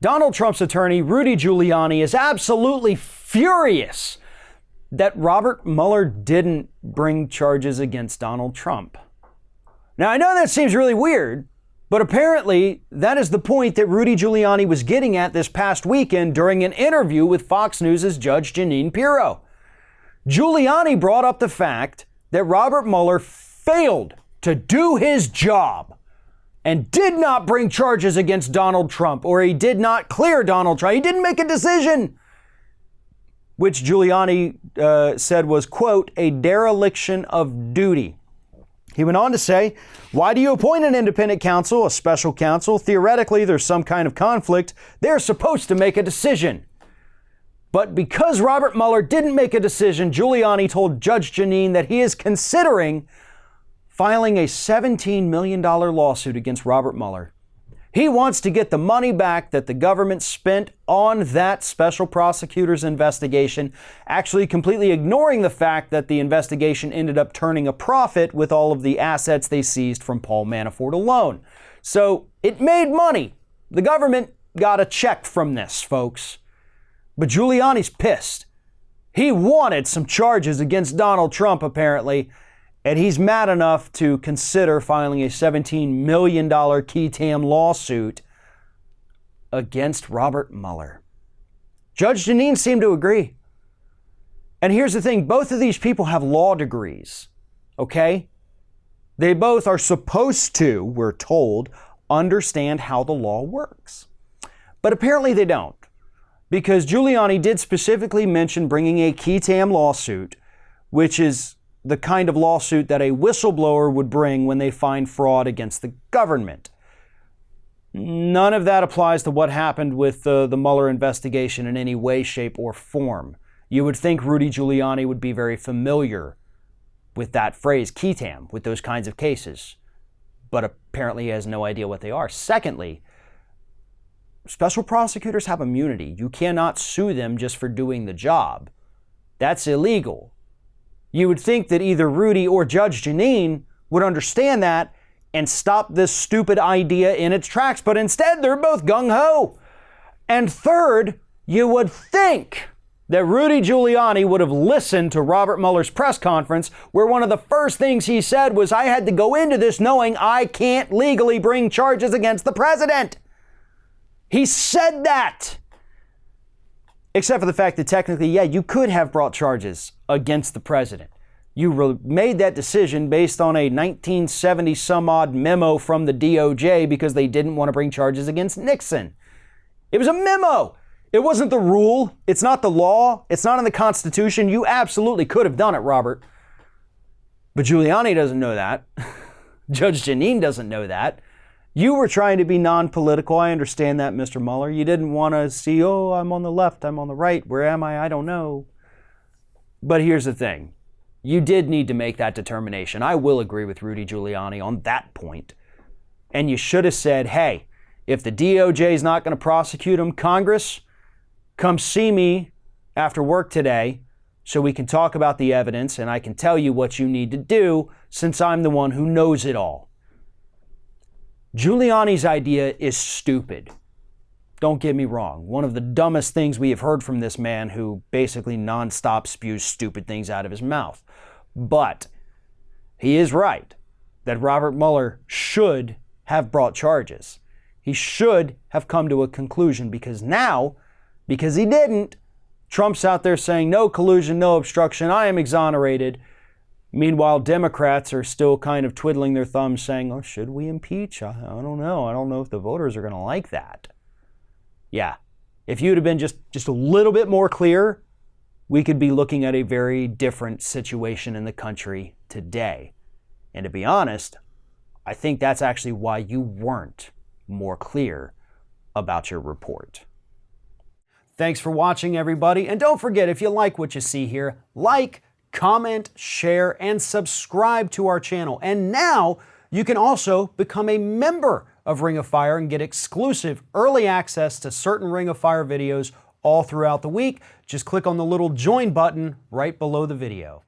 Donald Trump's attorney, Rudy Giuliani, is absolutely furious that Robert Mueller didn't bring charges against Donald Trump. Now, I know that seems really weird, but apparently that is the point that Rudy Giuliani was getting at this past weekend during an interview with Fox News' Judge Jeanine Pirro. Giuliani brought up the fact that Robert Mueller failed to do his job and did not bring charges against Donald Trump, or he did not clear Donald Trump. He didn't make a decision, which Giuliani said was, quote, a dereliction of duty. He went on to say, why do you appoint an independent counsel, a special counsel? Theoretically, there's some kind of conflict. They're supposed to make a decision. But because Robert Mueller didn't make a decision, Giuliani told Judge Jeanine that he is considering filing a $17 million lawsuit against Robert Mueller. He wants to get the money back that the government spent on that special prosecutor's investigation, actually completely ignoring the fact that the investigation ended up turning a profit with all of the assets they seized from Paul Manafort alone. So it made money. The government got a check from this, folks. But Giuliani's pissed. He wanted some charges against Donald Trump, apparently, and he's mad enough to consider filing a $17 million qui tam lawsuit against Robert Mueller. Judge Jeanine seemed to agree. And here's the thing, both of these people have law degrees, okay? They both are supposed to, we're told, understand how the law works. But apparently they don't, because Giuliani did specifically mention bringing a qui tam lawsuit, which is the kind of lawsuit that a whistleblower would bring when they find fraud against the government. None of that applies to what happened with the Mueller investigation in any way, shape, or form. You would think Rudy Giuliani would be very familiar with that phrase, qui tam, with those kinds of cases, but apparently he has no idea what they are. Secondly, special prosecutors have immunity. You cannot sue them just for doing the job. That's illegal. You would think that either Rudy or Judge Jeanine would understand that and stop this stupid idea in its tracks, but instead they're both gung-ho. And third, you would think that Rudy Giuliani would have listened to Robert Mueller's press conference, where one of the first things he said was, I had to go into this knowing I can't legally bring charges against the president. He said that. Except for the fact that technically, yeah, you could have brought charges against the president. You made that decision based on a 1970 some odd memo from the DOJ because they didn't want to bring charges against Nixon. It was a memo. It wasn't the rule. It's not the law. It's not in the Constitution. You absolutely could have done it, Robert. But Giuliani doesn't know that. Judge Jeanine doesn't know that. You were trying to be non-political. I understand that, Mr. Mueller. You didn't want to see, oh, I'm on the left, I'm on the right. Where am I? I don't know. But here's the thing. You did need to make that determination. I will agree with Rudy Giuliani on that point. And you should have said, hey, if the DOJ is not going to prosecute him, Congress, come see me after work today so we can talk about the evidence and I can tell you what you need to do since I'm the one who knows it all. Giuliani's idea is stupid. Don't get me wrong. One of the dumbest things we have heard from this man who basically nonstop spews stupid things out of his mouth. But he is right that Robert Mueller should have brought charges. He should have come to a conclusion because he didn't, Trump's out there saying no collusion, no obstruction, I am exonerated. Meanwhile, Democrats are still kind of twiddling their thumbs saying, oh, should we impeach? I don't know. I don't know if the voters are going to like that. Yeah, if you'd have been just a little bit more clear, we could be looking at a very different situation in the country today. And to be honest, I think that's actually why you weren't more clear about your report. Thanks for watching, everybody. And don't forget, if you like what you see here, like, comment, share, and subscribe to our channel. And now you can also become a member of Ring of Fire and get exclusive early access to certain Ring of Fire videos all throughout the week. Just click on the little join button right below the video.